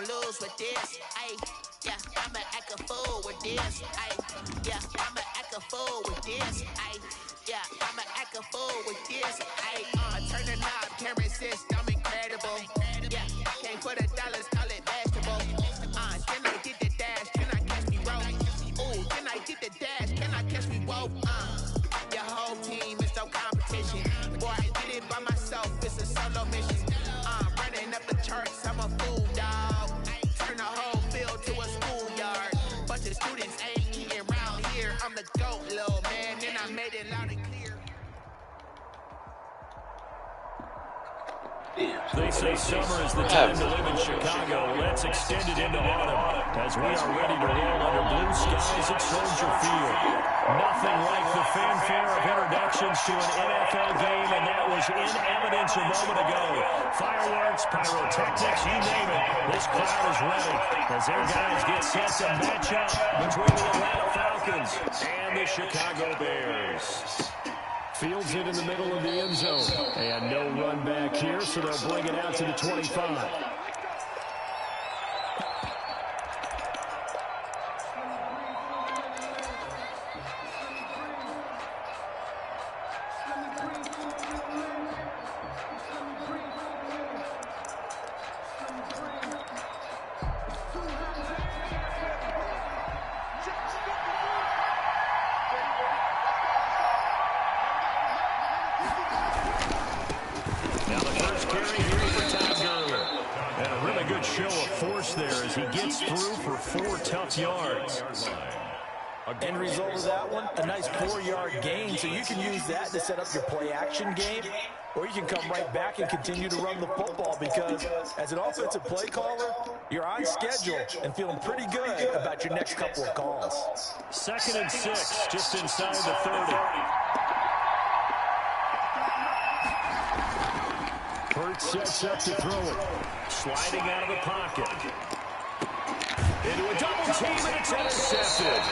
gon' lose with this. Ay, yeah, I'ma act a fool with this. Ay, yeah, I'ma act a fool with this. Ay, yeah, I'ma act a fool with this. Ay, turn the knob, can't resist, I'm incredible. Yeah, can't put a dollars, call it vegetable. Can I get the dash? Can I catch me roll? Ooh, can I get the dash? Can I catch me roll? Your whole team is no competition. Boy, I did it by myself, it's a solo mission. Running up the charts, I'm a fool, dog. Turn the whole field to a schoolyard. Bunch of students ain't eating around here. I'm the GOAT, little man, and I made it loud and clear. They say summer is the time to live in Chicago. Let's extend it into autumn as we are ready to roll under blue skies at Soldier Field. Nothing like the fanfare of introductions to an NFL game, and that was in evidence a moment ago. Fireworks, pyrotechnics, you name it. This crowd is ready as their guys get set to match up between the Atlanta Falcons and the Chicago Bears. Fields it in the middle of the end zone. And no run back here, so they'll bring it out to the 25. Yards. End result of that one, a nice 4-yard gain, so you can use that to set up your play-action game, or you can come right back and continue to run the football because as an offensive play caller, you're on schedule and feeling pretty good about your next couple of calls. 2nd and 6, just inside the 30. Hurts sets up to throw it. Sliding out of the pocket. Into a double team, and it's intercepted.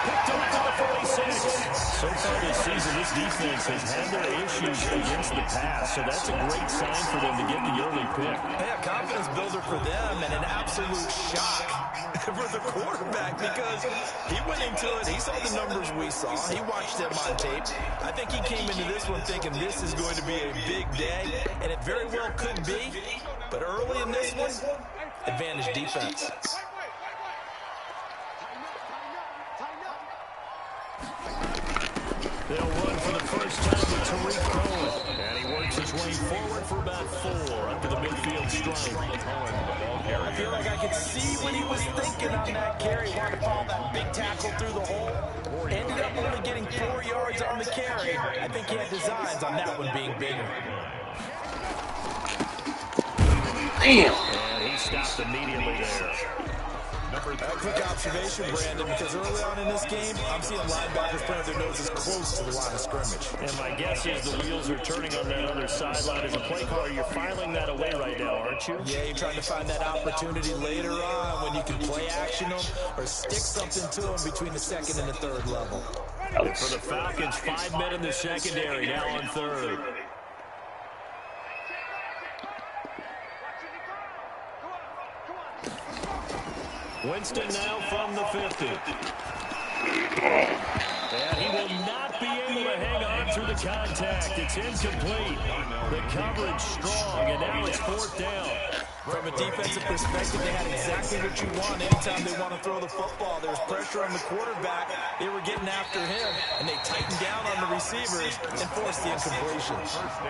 Picked up to the 46. So far this season, this defense has had their issues against the pass, so that's a great sign for them to get the early pick. Yeah, confidence builder for them, and an absolute shock for the quarterback because he went into it. He saw the numbers we saw. He watched them on tape. I think he came into this one thinking this is going to be a big day, and it very well could be. But early in this one, advantage defense. They'll run for the first time with Tariq Cohen. And he works his way forward for about 4 up to the midfield stripe. I feel like I could see what he was thinking on that carry. Wanted to follow that big tackle through the hole. Ended up only getting 4 yards on the carry. I think he had designs on that one being bigger. Damn. And he stopped immediately there. A quick observation, Brandon, because early on in this game, I'm seeing linebackers putting their noses close to the line of scrimmage. And my guess is the wheels are turning on that other sideline. As a play caller, you're filing that away right now, aren't you? Yeah, you're trying to find that opportunity later on when you can play action them or stick something to them between the 2nd and the 3rd level. And for the Falcons, 5 men in the secondary, now on 3rd. Winston now from the 50. And he will not be able to hang on through the contact. It's incomplete. The coverage strong, and now it's 4th down. From a defensive perspective, they had exactly what you want anytime they want to throw the football. There was pressure on the quarterback. They were getting after him, and they tightened down on the receivers and forced the incompletion.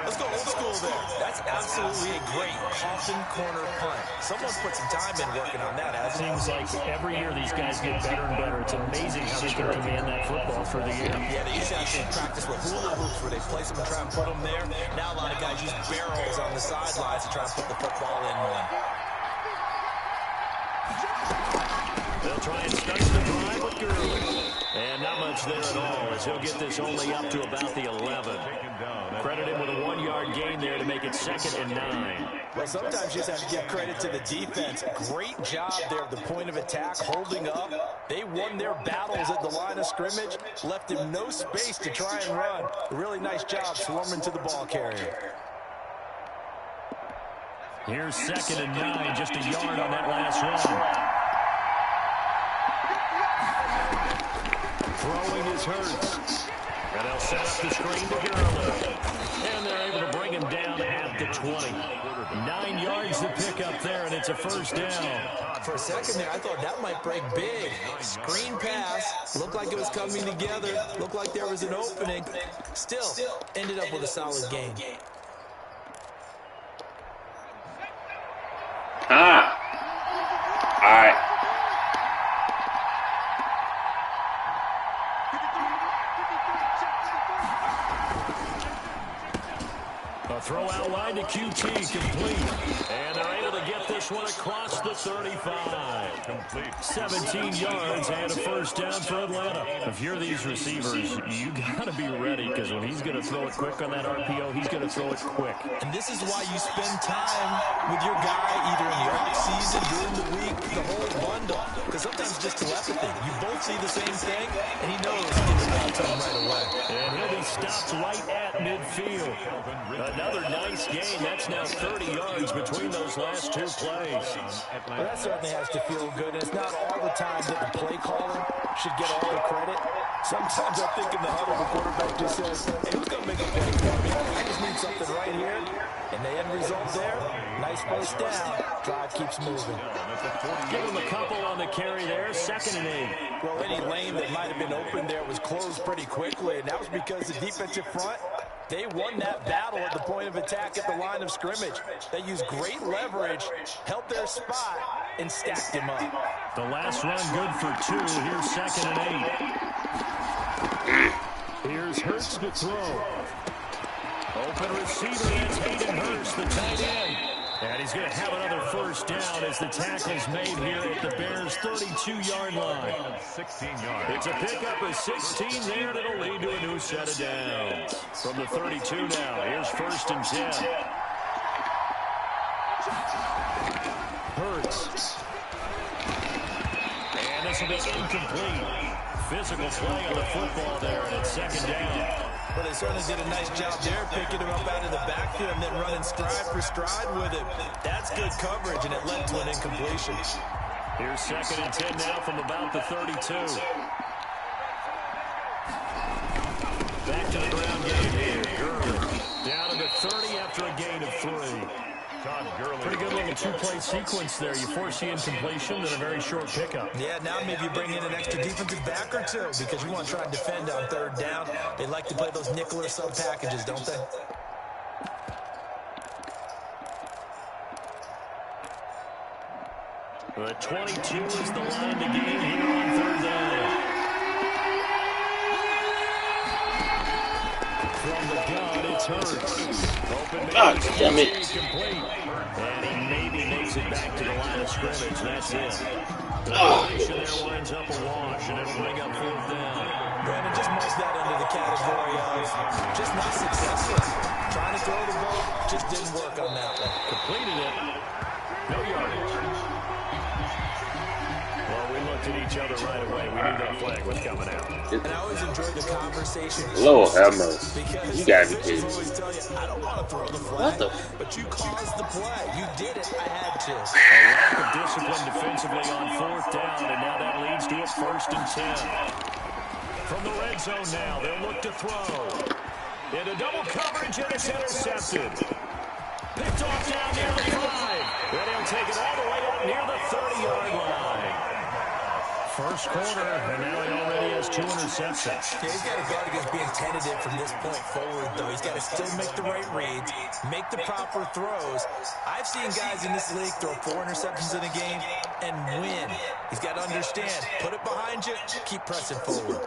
Let's go old school there. That's absolutely a great coffin corner punt. Someone put some time in working on that, hasn't it? Seems like every year these guys get better and better. It's amazing how they can command that football for the year. Yeah, they used to actually practice with hula hoops where they place them and try and put them there. Now a lot of guys use barrels on the sidelines to try and put the football in one. They'll try and start the drive with Gurley. And not much there at all as he'll get this only up to about the 11. Credit him with a 1-yard gain there to make it 2nd and 9. Well, sometimes you just have to give credit to the defense. Great job there at the point of attack, holding up. They won their battles at the line of scrimmage, left him no space to try and run. A really nice job swarming to the ball carrier. Here's 2nd and 9, just a yard on that last run. Throwing is Hurts. And they'll set up the screen to Gurley. And they're able to bring him down at the 20. 9 yards to pick up there, and it's a first down. For a second there, I thought that might break big. Screen pass. Looked like it was coming together. Looked like there was an opening. Still, ended up with a solid gain. All right. A throw out line to QT, complete. And they're able to get this one across the 35. Complete. 17 yards and a first down for Atlanta. If you're these receivers, you got to be ready, because when he's going to throw it quick on that RPO, he's going to throw it quick. And this is why you spend time with your guy either in the offseason, during the week, the whole bundle. Because sometimes it's just telepathy. You both see the same thing, and he knows to get it out to him right away. And he'll be stopped right at midfield. Another nice gain. That's now 30 yards between those last two plays. Well, that certainly has to feel good. And it's not all the time that the play caller should get all the credit. Sometimes I think in the huddle, the quarterback just says, hey, who's going to make a play for me? I just need something right here. And the end result there, nice first down. Drive keeps moving. Give him a couple on the carry there. 2nd and 8. Well, any lane that might have been open there was closed pretty quickly. And that was because the defensive front, they won that battle at the point of attack at the line of scrimmage. They used great leverage, held their spot, and stacked him up. The last run good for 2. Here's 2nd and 8. Here's Hurts to throw. Open receiver, that's Hayden Hurst, the tight end. And he's going to have another first down as the tackle's made here at the Bears' 32-yard line. 16 yards. It's a pickup of 16 there, and it'll lead to a new set of downs. From the 32 now, here's 1st and 10. Hurts. And this will be incomplete. Physical play on the football there, and it's 2nd down. Well, they certainly did a nice job there, picking him up out of the backfield and then running stride for stride with him. That's good coverage, and it led to an incompletion. Here's 2nd and 10 now from about the 32. Back to the ground game here. Gurley down to the 30 after a gain of 3. Pretty good little two-play sequence there. You force the incompletion, then a very short pickup. Yeah, now maybe you bring in an extra defensive back or two because you want to try and defend on 3rd down. They like to play those nickel or sub packages, don't they? The 22 is the line to gain here on 3rd down. From the gun, it's Hurts. Open Damn it. Complete. And he maybe makes it back to the line of scrimmage. That's it. The formation there winds up a wash, and it'll bring up 4th down. Brandon, just marks that under the category of just not successful. Trying to throw the ball, just didn't work on that one. Completed it. No yardage. Well, we looked at each other right away. We knew that flag was coming out. And I always enjoy the conversation. Lord have mercy. You gotta be kidding. Always tell you, I don't want to throw the flag. What the? But you caused the play. You did it. I had to. A lack of discipline defensively on 4th down, and now that leads to a 1st and 10. From the red zone now, they'll look to throw. Into double coverage, and it's intercepted. Picked off down near the 5. Then he'll take it all the way up near the 30-yard line. First quarter, and now he already has 2 interceptions. Yeah, he's got to guard against being tentative from this point forward, though. He's got to still make the right reads, make the proper throws. I've seen guys in this league throw 4 interceptions in a game and win. He's got to understand, put it behind you, keep pressing forward.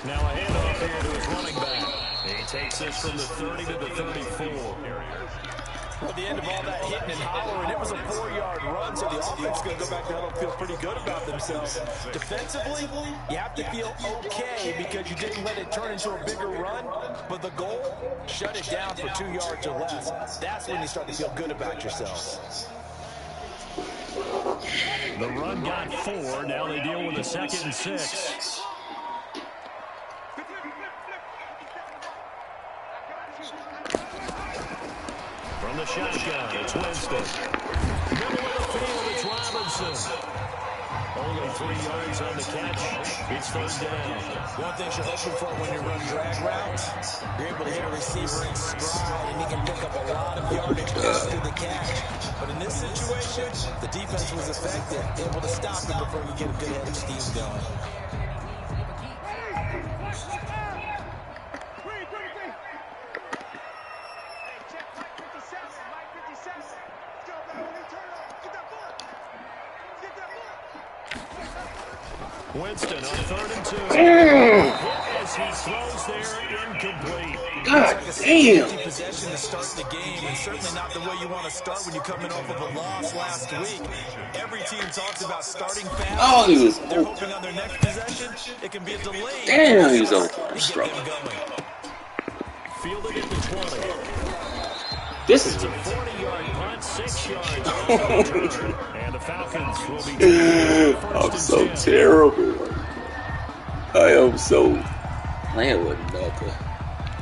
Now a handoff here to his running back. He takes this from the 30 to the 34. Well, at the end of all that hitting and hollering, it was a 4-yard run, so the offense is going to go back there and feel pretty good about themselves. Defensively, you have to feel okay because you didn't let it turn into a bigger run, but the goal, shut it down for 2 yards or less. That's when you start to feel good about yourself. The run got 4. Now they deal with a 2nd and 6. From the shotgun, it's Winston. Middle of the field, it's Robinson. Only 3 yards on the catch. It's 3rd down. One thing you're hoping for when you run drag routes, you're able to hit a receiver in stride, and he can pick up a lot of yardage after the catch. But in this situation, the defense was effective, able to stop him before you get a good head of steam going. Winston on 3rd and 2. As he throws there, incomplete. God damn. Possession to start the game, and certainly not the way you want to start when you're coming off of a loss last week. Every team talks about starting fast. Oh, he was They're hoping on their next possession, it can be a delay. Damn, he's open. Struggling. Fielded at the 20. This is a 40-yard punt, 6 yards. And the Falcons will be I'm so 10. terrible. I am so playing with nothing.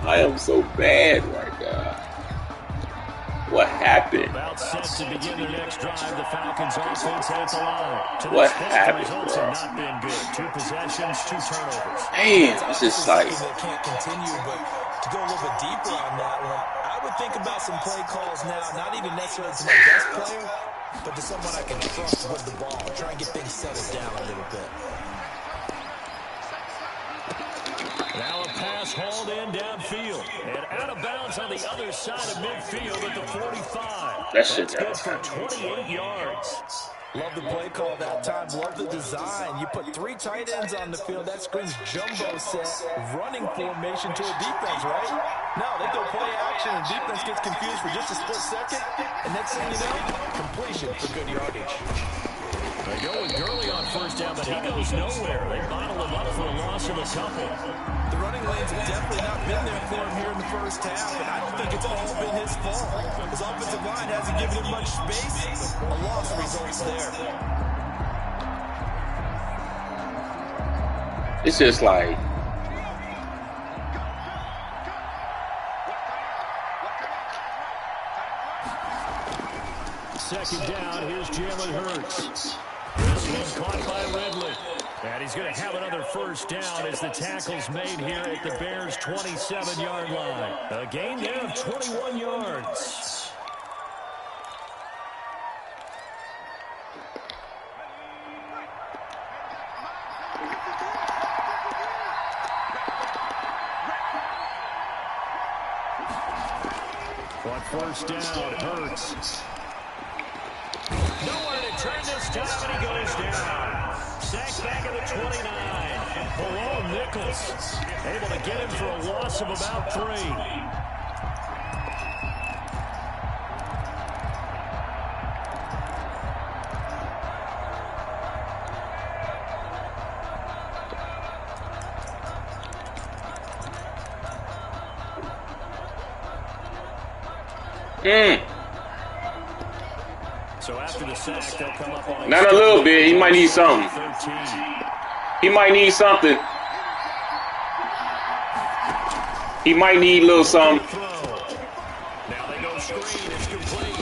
I am so bad right now. What happened? About set to begin their next drive. The Falcons offense at the line. What happened, the results have not been good. 2 possessions, 2 turnovers. Damn, it's just like that can't continue, but to go a little bit deeper on that one, I would think about some play calls now, not even necessarily to my best player, but to someone I can trust with the ball. Try and get things settled down a little bit. Now a pass hauled in downfield. And out of bounds on the other side of midfield at the 45. That's good for 28 yards. Love the play call that time. Love the design. You put 3 tight ends on the field. That screams jumbo set, running formation to a defense, right? No, they go play action, and defense gets confused for just a split second. And next thing you know, completion for good yardage. They go with Gurley on 1st down, but he goes nowhere. They bottle him up for a loss of a couple. The running lanes have definitely not been there for him here in the 1st half, and I don't think it's all been his fault. His offensive line hasn't given him much space. A loss results there. it's just like Second down, here's Jalen Hurts. This one caught by Ridley. And he's going to have another 1st down as the tackle's made here at the Bears' 27-yard line. A gain there of 21 yards. On 1st down, Hurts. Nowhere to turn this time, and he goes down. Sacked back at the 29. Below Nichols. Able to get him for a loss of about 3. So after the sack, they'll come up on not a little bit. He might need something. He might need something. He might need a little something. Now they go screen. It's complete.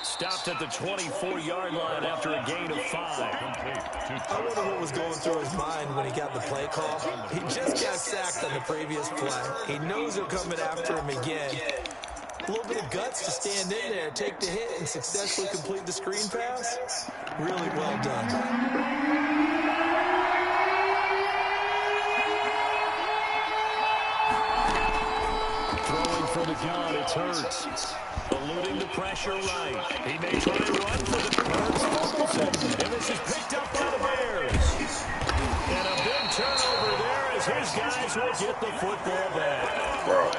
Stopped at the 24-yard line after a gain of 5. I wonder what was going through his mind when he got the play call. He just got sacked on the previous play. He knows they're coming after him again. A little bit of guts to stand in there, take the hit, and successfully complete the screen pass. Really well done. Throwing for the gun, it's Hurts. Eluding the pressure right. He may try to run for the Hurts. And this is picked up by the Bears. And a big turnover there as his guys will get the football back. Bro.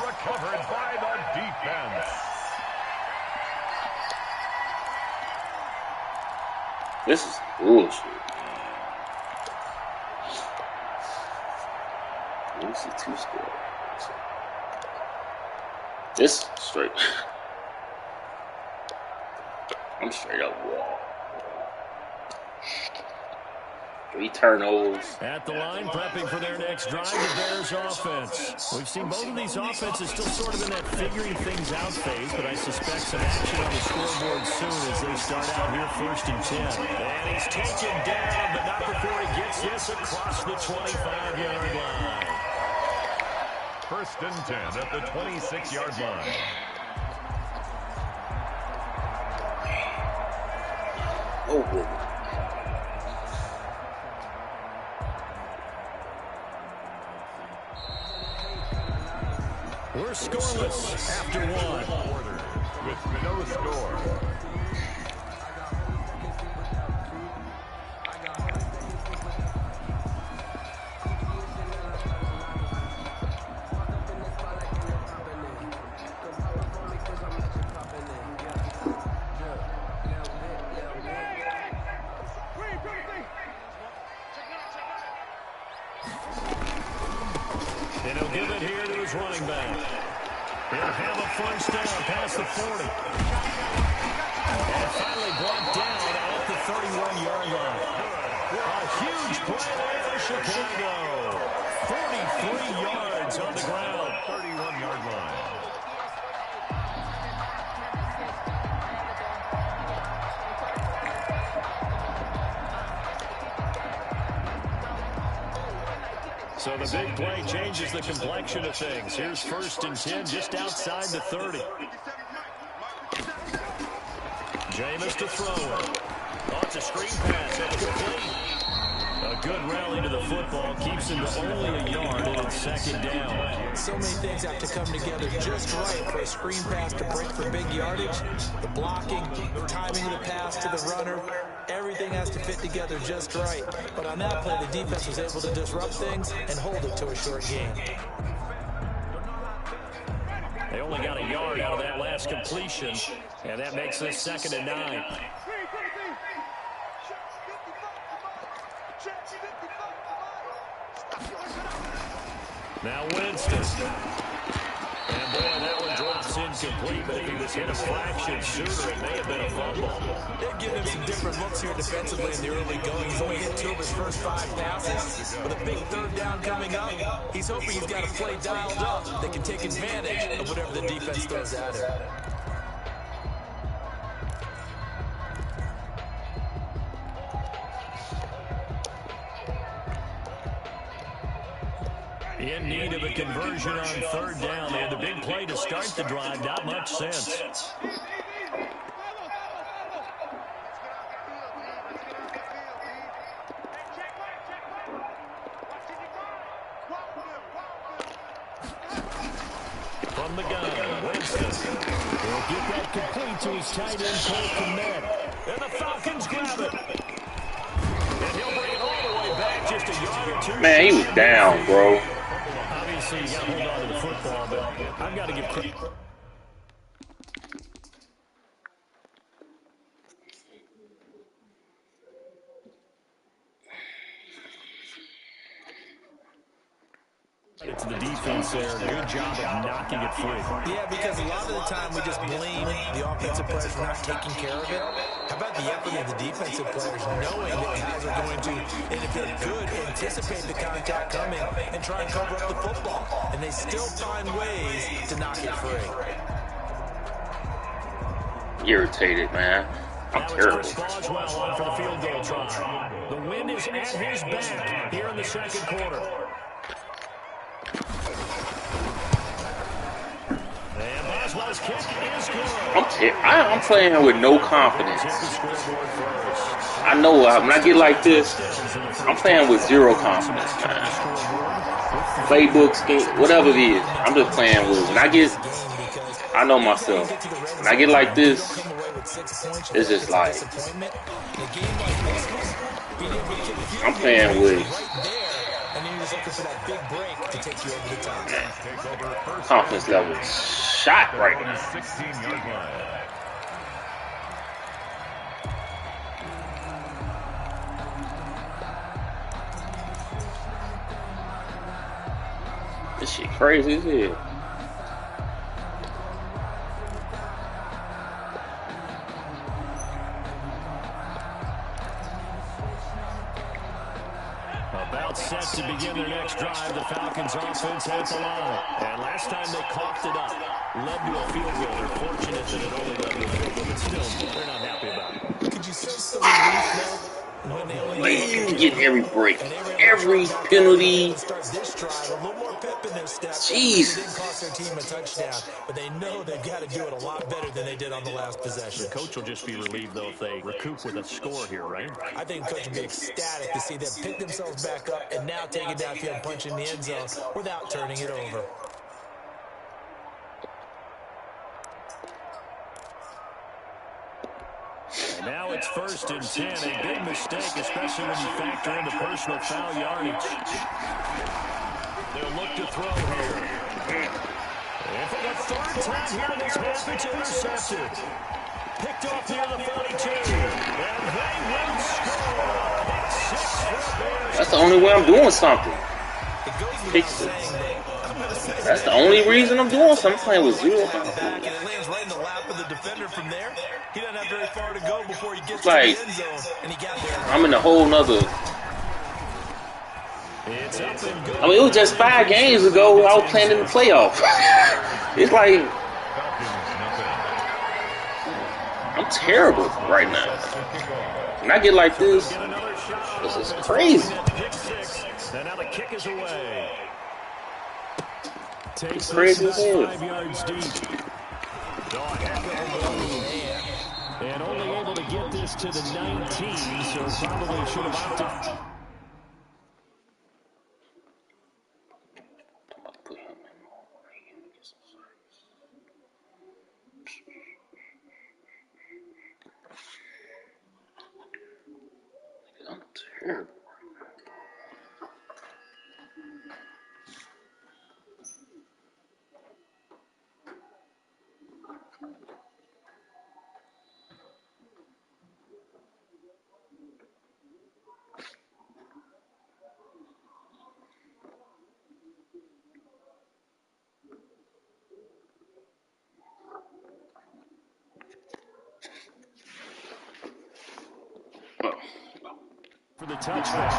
Recovered by the defense. This is bullshit. Let me see 2 score. This straight. I'm straight up wall. turnovers. At the line, prepping for their next drive, the Bears offense. We've seen both of these offenses still sort of in that figuring things out phase, but I suspect some action on the scoreboard soon as they start out here 1st and 10. And he's taken down, but not before he gets this across the 25-yard line. 1st and 10 at the 26-yard line. Oh, boy. We're scoreless after one. With no score. And he'll give it here to his running back. He'll have a 1st down past the 40. And finally brought down at the 31-yard line. A huge play there for Chicago. 43 yards on the ground. 31-yard line. So the big play changes the complexion of things. Here's 1st and 10 just outside the 30. Jameis to throw it. Oh, it's a screen pass. That's complete. A good rally to the football keeps him to only a yard, and it's 2nd down. So many things have to come together just right for a screen pass to break for big yardage. The blocking, the timing of the pass to the runner, everything has to fit together just right. But on that play, the defense was able to disrupt things and hold it to a short gain. They only got a yard out of that last completion, and that makes this 2nd and 9. Now Winston. And boy, that one drops incomplete, but if he was hit a fraction sooner, it may have been a fumble. They've given him some different looks here defensively in the early going. He's only hit 2 of his first 5 passes. With a big 3rd down coming up, he's hoping he's got a play dialed up that can take advantage of whatever the defense throws at him. In need of a conversion on 3rd down. They had the big play to start the drive. Not much sense. From the gun, Winston. He'll get that complete to his tight end, Cole Kmet. And the Falcons grab it. And he'll bring it all the way back just a yard or 2. Man, he was down, bro. Obviously, you got to hold on to the football, but I've got to give credit. To the defense there. Good job of knocking it free. Yeah, because a lot of the time we just blame the offensive players for not taking care of it. How about the effort of the defensive players knowing that guys are going to, and if they're good, anticipate the contact coming and try and cover up the football. And they still find ways to knock it free. Irritated, man. I'm terrible. Chris Boswell on for the field goal try. The wind is at his back here in the 2nd quarter. And Boswell's kick is good. I'm playing with no confidence. I know when I get like this, I'm playing with zero confidence, man. Playbook scheme, whatever it is, I'm just playing with. I know myself. When I get like this, it's just like I'm playing with confidence level shot right now. 16-yard line. This shit crazy as hell. set to begin their next drive. The Falcons offense at the line. And last time they coughed it up, led to a field goal. They're fortunate that it only led to a field goal, but still, they're not happy about it. Could you sense the relief, though? When they only Man, getting every break, every penalty. Start this drive, a little more pep in their step. Jeez. It didn't cost their team a touchdown, but they know they've got to do it a lot better than they did on the last possession. The coach will just be relieved, though, if they recoup with a score here, right? I think the coach will be ecstatic to see them pick themselves back up and now take it downfield and punch in the end zone without turning it over. And now it's 1st and 10. A big mistake, especially when you factor in the personal foul yardage. They'll look to throw here. And for the 3rd time here in this half, it's intercepted. Picked off near the 32. And they will score. Pick 6 for the Bears. That's the only way I'm doing something. Pick 6. That's the only reason I'm doing something. I'm playing with 0. Back, and it lands right in the lap of the defender from there. He doesn't have very far to go before he gets to the end zone, and he got there. I'm in a whole nother. It's up and good. I mean, it was just 5 games ago I was playing in the playoff. It's like I'm terrible right now. When I get like this is crazy. Pick 6. And now the kick is away. Takes Crazy this as hell. 5 yards deep. And only able to get this to the 19, so probably should have opted. I'm terrible. For the touchdown.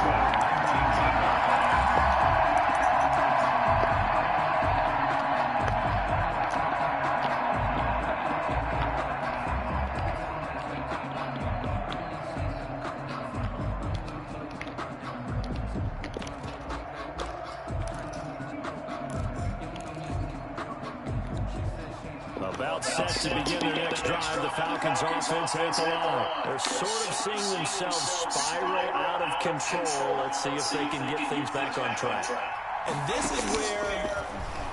About set to begin their next drive, the Falcons offense at the line. They're sort of seeing themselves spiral out of control. Let's see if they can get things back on track. And this is where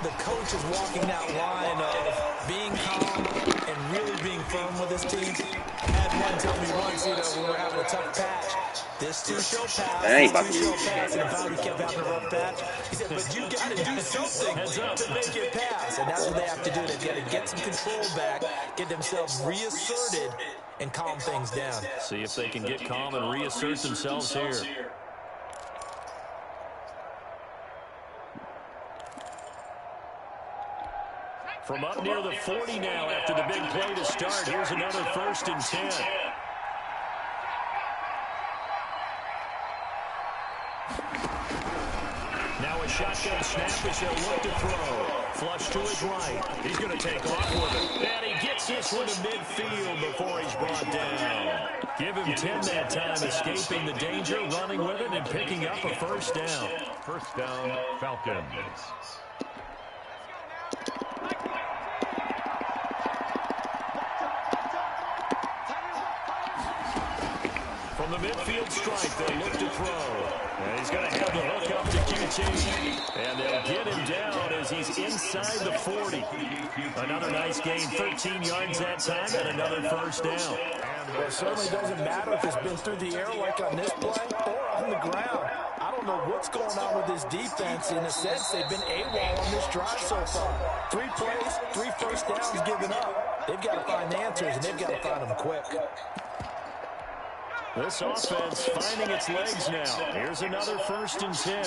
the coach is walking that line of being calm and really being firm with his team. I had one tell me once, when we were having a tough patch, this too shall pass, this too shall pass, and if we kept having a rough patch, he said, but you got to do something to make it pass. And that's what they have to do. They've got to get some control back, get themselves reasserted, and calm things down. See if they can get calm and reassert themselves here. From up near the 40 now after the big play to start. Here's another 1st and 10. Now a shotgun snap as they'll look to throw. Flush to his right. He's going to take off with it. And he gets this one to midfield before he's brought down. Give him 10 that time, escaping the danger, running with it, and picking up a 1st down. 1st down, Falcons. From the midfield stripe, they'll look to throw. And he's going to have the hook up to QT. And they'll get him down as he's inside the 40. Another nice gain, 13 yards that time, and another 1st down. Well, it certainly doesn't matter if it's been through the air like on this play or on the ground. I don't know what's going on with this defense. In a sense, they've been AWOL on this drive so far. 3 plays, 3 1st downs given up. They've got to find answers, and they've got to find them quick. This offense finding its legs now. Here's another 1st and 10.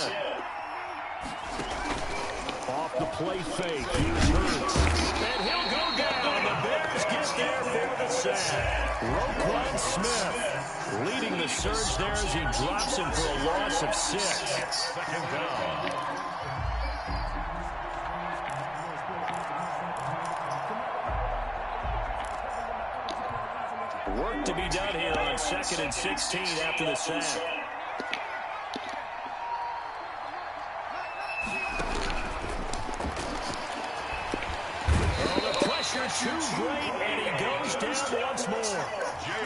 Off off the play fake. Here's Hurts. And he'll go down. The Bears get there for the sack. Roquan Smith leading the surge there as he drops him for a loss of 6. Second down. Work to be done here on 2nd and 16 after the sack. Too great, and he goes down once more.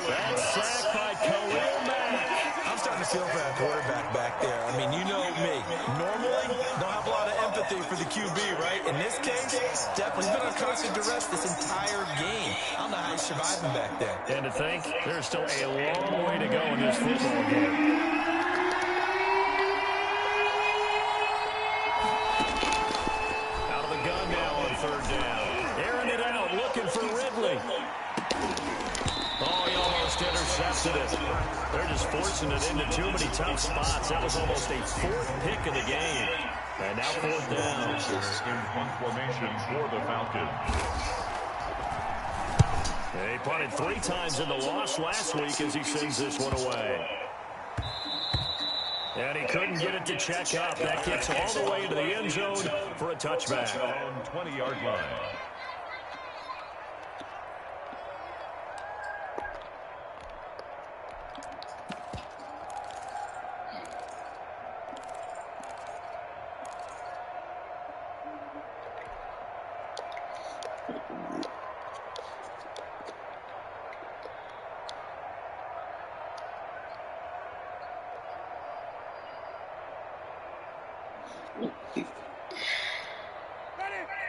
That sack by Khalil Mack. I'm starting to feel for that quarterback back there. I mean, you know me. Normally, don't have a lot of empathy for the QB, right? In this case, definitely been under constant duress this entire game. I don't know how he's surviving back there. And to think, there's still a long way to go in this football game. Out of the gun now on 3rd down. Airing it out, looking for Ridley. Oh, he almost intercepted it. They're just forcing it into too many tough spots. That was almost a 4th pick of the game. And now 4th down. In punt formation for the Falcons. He punted 3 times in the loss last week as he sends this one away. And he couldn't get it to check up. That kicks all the way into the end zone for a touchback. On 20-yard line.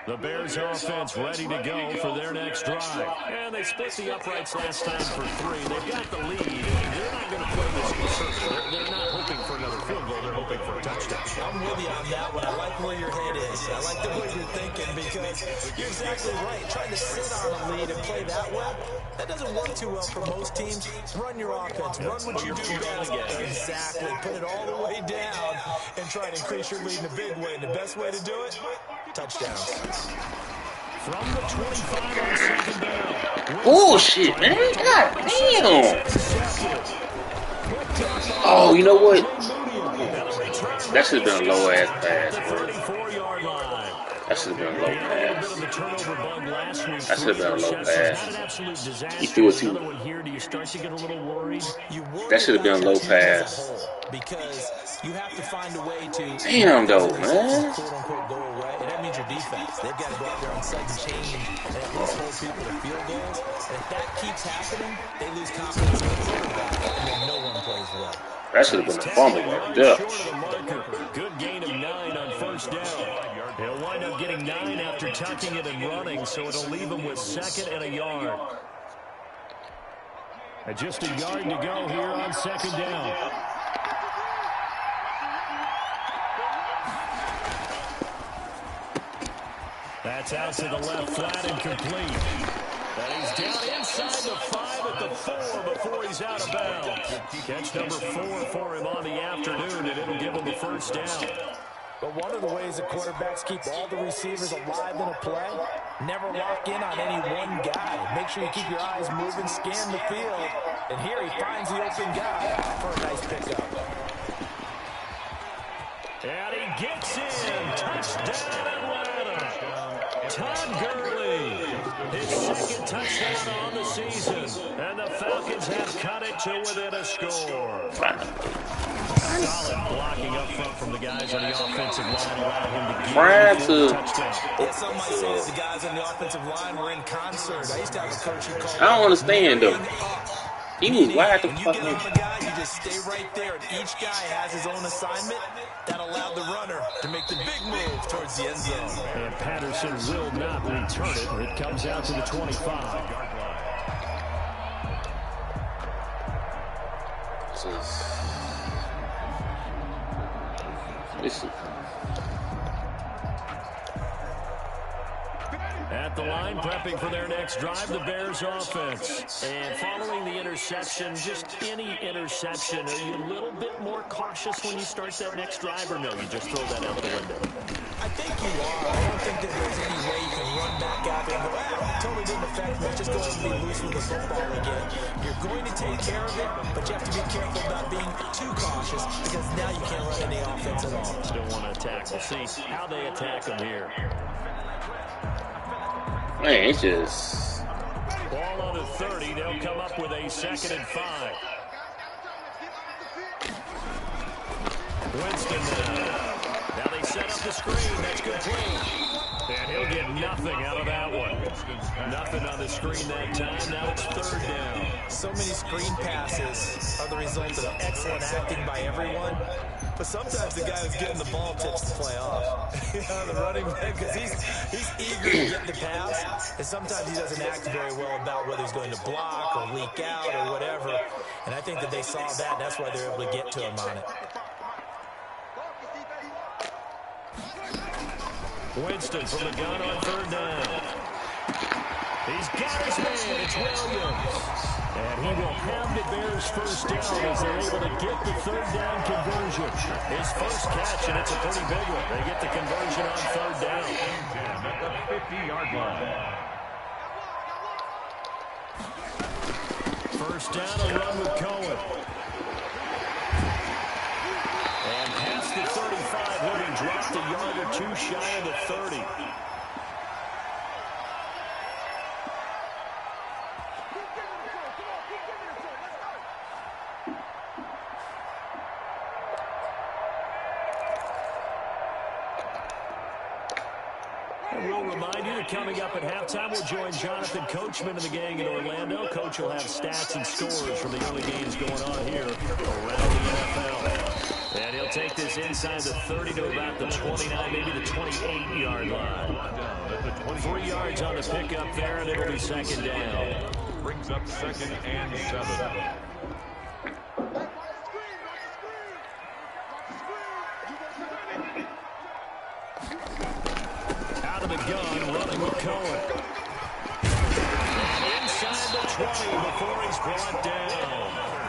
The Bears offense ready to go for their next drive. And they split the uprights last time for 3. They've got the lead. They're not going to play this conservative. They're not hoping for another field goal. They're hoping for a touchdown. I'm with you on that one. I like where your head is. I like the way you're thinking because you're exactly right. Trying to sit on a lead and play that well, that doesn't work too well for most teams. Run your offense. Run what you do best. Exactly. Put it all the way down and try to increase your lead in a big way. And the best way to do it, touchdowns. From the 25 on 2nd down. Bullshit, man. God damn. Oh, you know what? That should have been a low-ass pass, bro. That should have been a low pass. That should have been a low pass. He threw it too. That should have been a low pass. Because you have to find a way to damn though, man. quote unquote go away. And that means your defense. They've got to go out there on sudden change and at least hold people to field goals. And if that keeps happening, they lose confidence in the quarterback, and then no one plays well. That should have been a fumble right there. Good gain of 9 on 1st down. He'll wind up getting 9 after tucking it and running, so it'll leave him with 2nd and a yard. And just a yard to go here on 2nd down. That's out to the left, flat and complete. And he's down inside the 5 at the 4 before he's out of bounds. Catch number 4 for him on the afternoon, and it'll give him a 1st down. But one of the ways that quarterbacks keep all the receivers alive in a play, never lock in on any one guy. Make sure you keep your eyes moving, scan the field. And here he finds the open guy for a nice pickup. And he gets in. Touchdown, Atlanta. Todd Gurley, his 2nd touchdown on the season. And the Falcons have cut it to within a score. Solid blocking up front from the guys on the offensive line, allowing him to get a touchdown. Yeah, some might say that the guys on the offensive line were in concert. I used to have a coach who called I don't understand though. He was wide the fuck in. You just stay right there, and each guy has his own assignment. That allowed the runner to make the big move towards the end zone. And Patterson will not return it. It comes out to the 25. Listen. At the line, prepping for their next drive, the Bears offense. And following the interception, just any interception, are you a little bit more cautious when you start that next drive, or no, you just throw that out the window? I think you are. I don't think that there's any way you can run back out there and go, totally didn't affect me. Just go ahead and be loose with the football again. You're going to take care of it, but you have to be careful about being too cautious because now you can't run any offense at all. Still want to attack. We'll see how they attack them here. Man, it's just... Ball on the 30. They'll come up with a 2nd and 5. Winston now they set up the screen. That's complete. And he'll get nothing out of that one. Nothing on the screen that time. Now it's 3rd down. So many screen passes are the result of excellent acting by everyone. But sometimes the guy who's getting the ball tips the play off. The running back, because he's eager to get the pass. And sometimes he doesn't act very well about whether he's going to block or leak out or whatever. And I think that they saw that, and that's why they're able to get to him on it. Winston from the gun on 3rd down. He's got his man. It's Williams. And he will have the Bears' 1st down as they're able to get the 3rd down conversion. His first catch, and it's a pretty big one. They get the conversion on 3rd down. At the 50-yard line. 1st down, a run with Cohen. And past the 35, where he dropped a yard or 2 shy of the 30. And we'll remind you that coming up at halftime, we'll join Jonathan Coachman and the gang in Orlando. Coach will have stats and scores from the early games going on here around the NFL. And he'll take this inside the 30 to about the 29, maybe the 28-yard line. 3 yards on the pickup there, and it'll be 2nd down. Brings up 2nd and 7. Out of the gun, running with Cohen. And inside the 20 before he's brought down.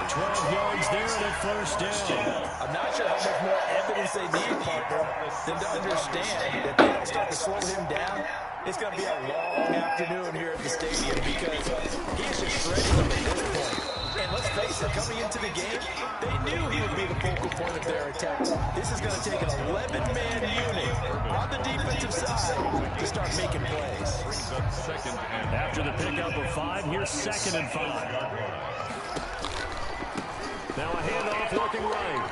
12 yards there and a 1st down. I'm not sure how much more evidence they need, partner, than to understand that they don't start to slow him down. It's going to be a long afternoon here at the stadium because he's just shredding them at this point. And let's face it, coming into the game, they knew he would be the focal point of their attack. This is going to take an 11-man unit on the defensive side to start making plays. After the pickup of 5, here's 2nd and 5. Now a handoff looking right.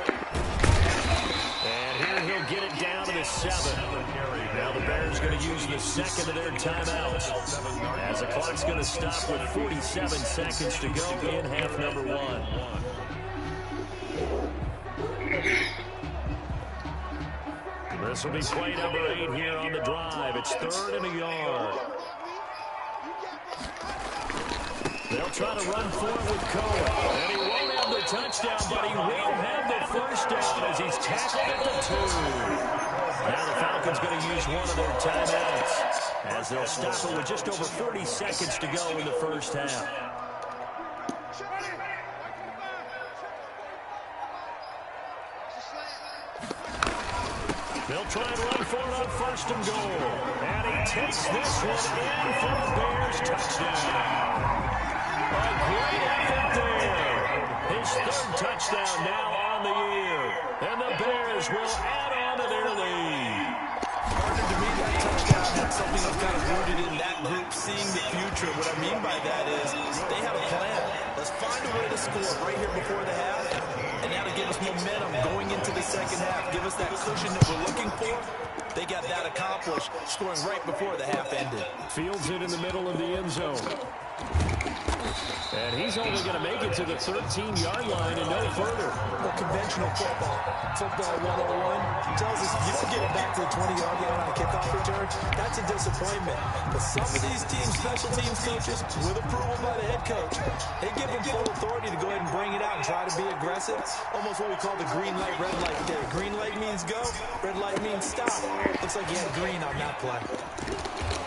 And here he'll get it down to the 7. Now the Bears going to use the 2nd of their timeouts as the clock's going to stop with 47 seconds to go in half number 1. This will be play number 8 here on the drive. It's 3rd and a yard. They'll try to run for it with Cohen. And he won't have the touchdown, but he will have the 1st down as he's tackled at the 2. Now the Falcons going to use one of their timeouts as they'll stop it with just over 40 seconds to go in the 1st half. They'll try and run for it on 1st and goal. And he takes this one in for the Bears touchdown. A great effort there. His 3rd touchdown now on the year. And the Bears will add on to their lead. Partner, to me, that touchdown had something that's kind of rooted in that group seeing the future. What I mean by that is they have a plan. Let's find a way to score right here before the half. And now to give us momentum going into the 2nd half. Give us that cushion that we're looking for. They got that accomplished, scoring right before the half ended. Fields it in the middle of the end zone. And he's only going to make it to the 13-yard line and no further. Well, conventional football 101 tells us if you don't get it back to the 20-yard line on a kickoff return, that's a disappointment. But some of these teams, special teams coaches, with approval by the head coach, they give them full authority to go ahead and bring it out and try to be aggressive. Almost what we call the green light, red light theory. Green light means go, red light means stop. Looks like he had green on that play.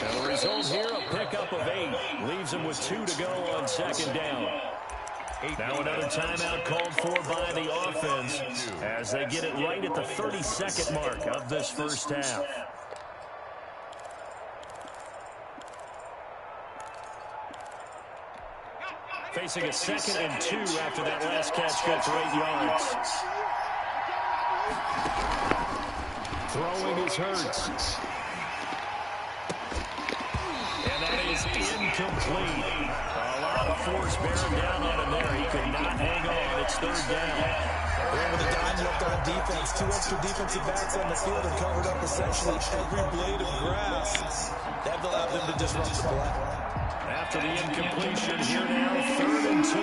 And the result here, a pickup of 8. Leaves them with 2 to go on second down. Now another timeout called for by the offense as they get it right at the 32nd mark of this first half. Facing a 2nd and 2 after that last catch got for 8 yards. Throwing is Hurts. And that is incomplete. A lot of force bearing down on him there. He could not hang on. It's 3rd down. With a dime left on defense, 2 extra defensive backs on the field and covered up essentially every blade of grass. That allowed them to disrupt the play. After the incompletion, here now, 3rd and 2.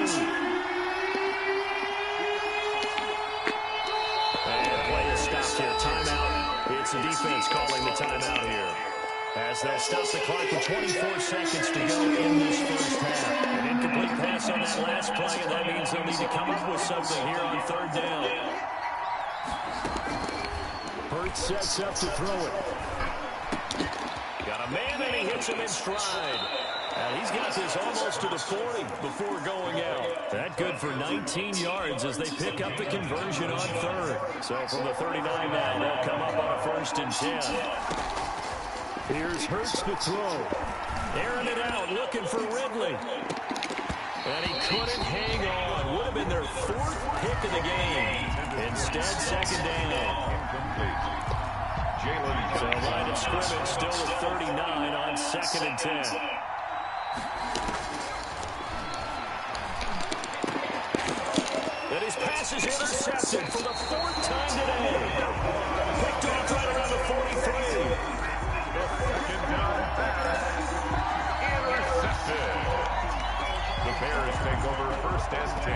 And play is stopped here. Timeout. It's the defense calling the timeout here. As they'll stop the clock with 24 seconds to go in this first half. An incomplete pass on that last play, and that means they'll need to come up with something here on 3rd down. Hurts sets up to throw it. Got a man, and he hits him in stride. And he's got this almost to the 40 before going out. That good for 19 yards as they pick up the conversion on 3rd. So from the 39 now, they'll come up on a 1st and 10. Here's Hurts to throw. Airing it out, looking for Ridley. And he couldn't hang on. Would have been their 4th pick of the game. Instead, 2nd down. So line of scrimmage still at 39 on 2nd and 10. And his pass is intercepted for the 4th time today. Picked off right around the 43. The 2nd down pass. Intercepted. The Bears take over 1st and 10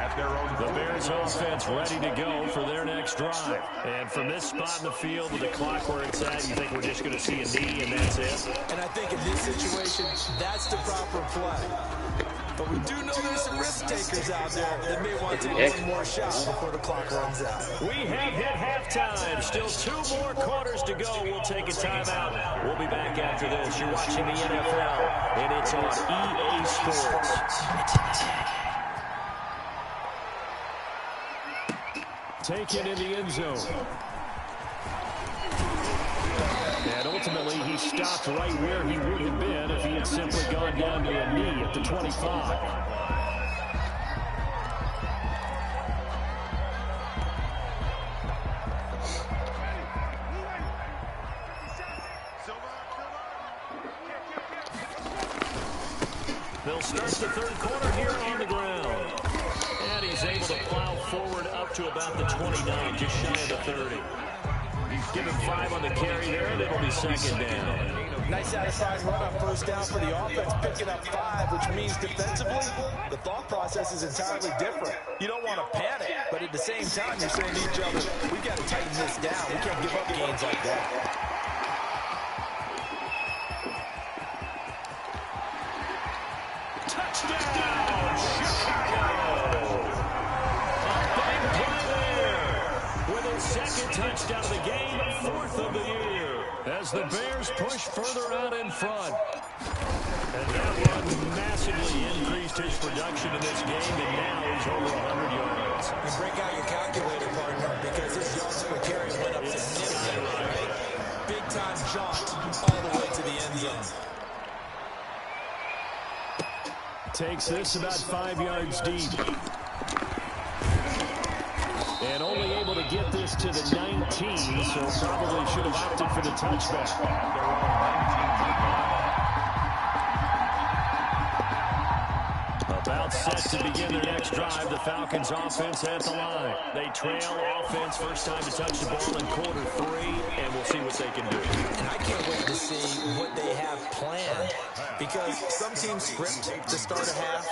at their own. The Bears offense ready to go for their next drive. And from this spot in the field with the clock where it's at, you think we're just going to see a knee and that's it? And I think in this situation, that's the proper play. But we do know there's some risk takers out there that may want to take one more shot before the clock runs out. We have hit halftime. Still 2 more quarters to go. We'll take a timeout. We'll be back after this. You're watching the NFL, and it's on EA Sports. Taken in the end zone. And ultimately, he stopped right where he would have been if he had simply gone down to a knee at the 25. They'll start the 3rd quarter here on the ground. And he's able to plow forward up to about the 29, just shy of the 30. Give him 5 on the carry there, and it'll be 2nd down. Nice satisfying run on 1st down for the offense, picking up 5, which means defensively, the thought process is entirely different. You don't want to panic, but at the same time, you're saying to each other, we've got to tighten this down. We can't give up gains like that. Touchdown, Chicago! A big play there with his 2nd touchdown of the game, 4th of the year, as the Bears push further out in front. And that one massively increased his production in this game, and now he's over 100 yards. And break out your calculator, partner, because his yards per carry went up significantly, right? Big-time jaunt all the way to the end zone. Takes this about 5 yards deep. And only able to get this to the 19, so probably should have opted for the touchback. About set to begin their next drive. The Falcons offense at the line. They trail offense, first time to touch the ball in quarter 3, and we'll see what they can do. And I can't wait to see what they have planned, because some teams script to start a half,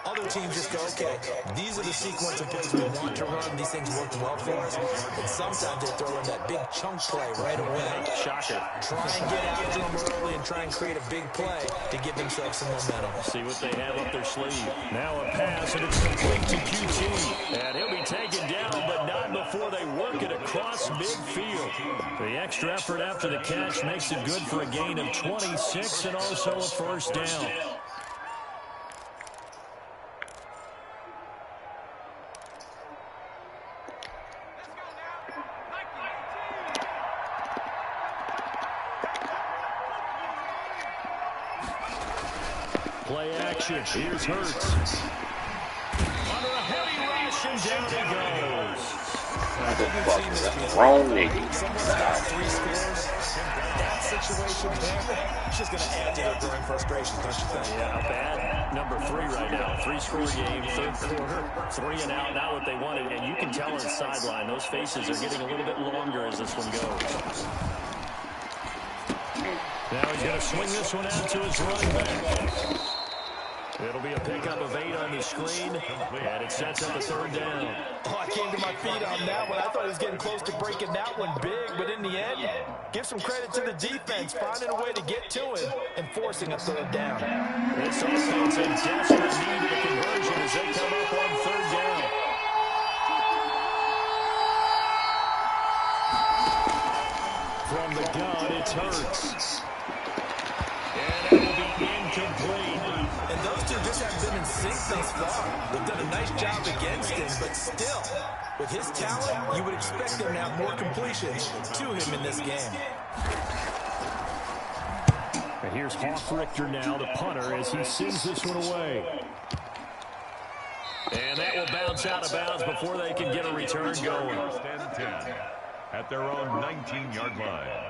Other teams just go, okay, these are the sequence of plays we want to run. These things worked well for us. And sometimes they throw in that big chunk play right away. Shocker. Try and get after them early and try and create a big play to give themselves some momentum. See what they have up their sleeve. Now a pass, and it's complete to QT. And he'll be taken down, but not before they work it across midfield. The extra effort after the catch makes it good for a gain of 26 and also a first down. Play action. Here's Hurts. Under a heavy rush, and down he goes. That's wrong nigga. Three scores. That situation there, it's just going to add to their growing frustration, don't you think? Yeah, not bad. Number 3 right now. 3-score game, third quarter. 3 and out, not what they wanted. And you can tell on the sideline, those faces are getting a little bit longer as this one goes. Now he's going to swing this one out to his running back. It'll be a pickup of 8 on the screen, and it sets up a third down. Oh, I came to my feet on that one. I thought he was getting close to breaking that one big, but in the end, give some credit to the defense, finding a way to get to him and forcing a third down. This offense in desperate need of a conversion as they come up on third down. From the gun, it's Hurts. And it will be incomplete. And those two just haven't been in sync thus far. They've done a nice job against him, but still, with his talent, you would expect them to have more completions to him in this game. And here's Hofrichter now, the punter, as he sends this one away. And that will bounce out of bounds before they can get a return going. First and 10 at their own 19-yard line.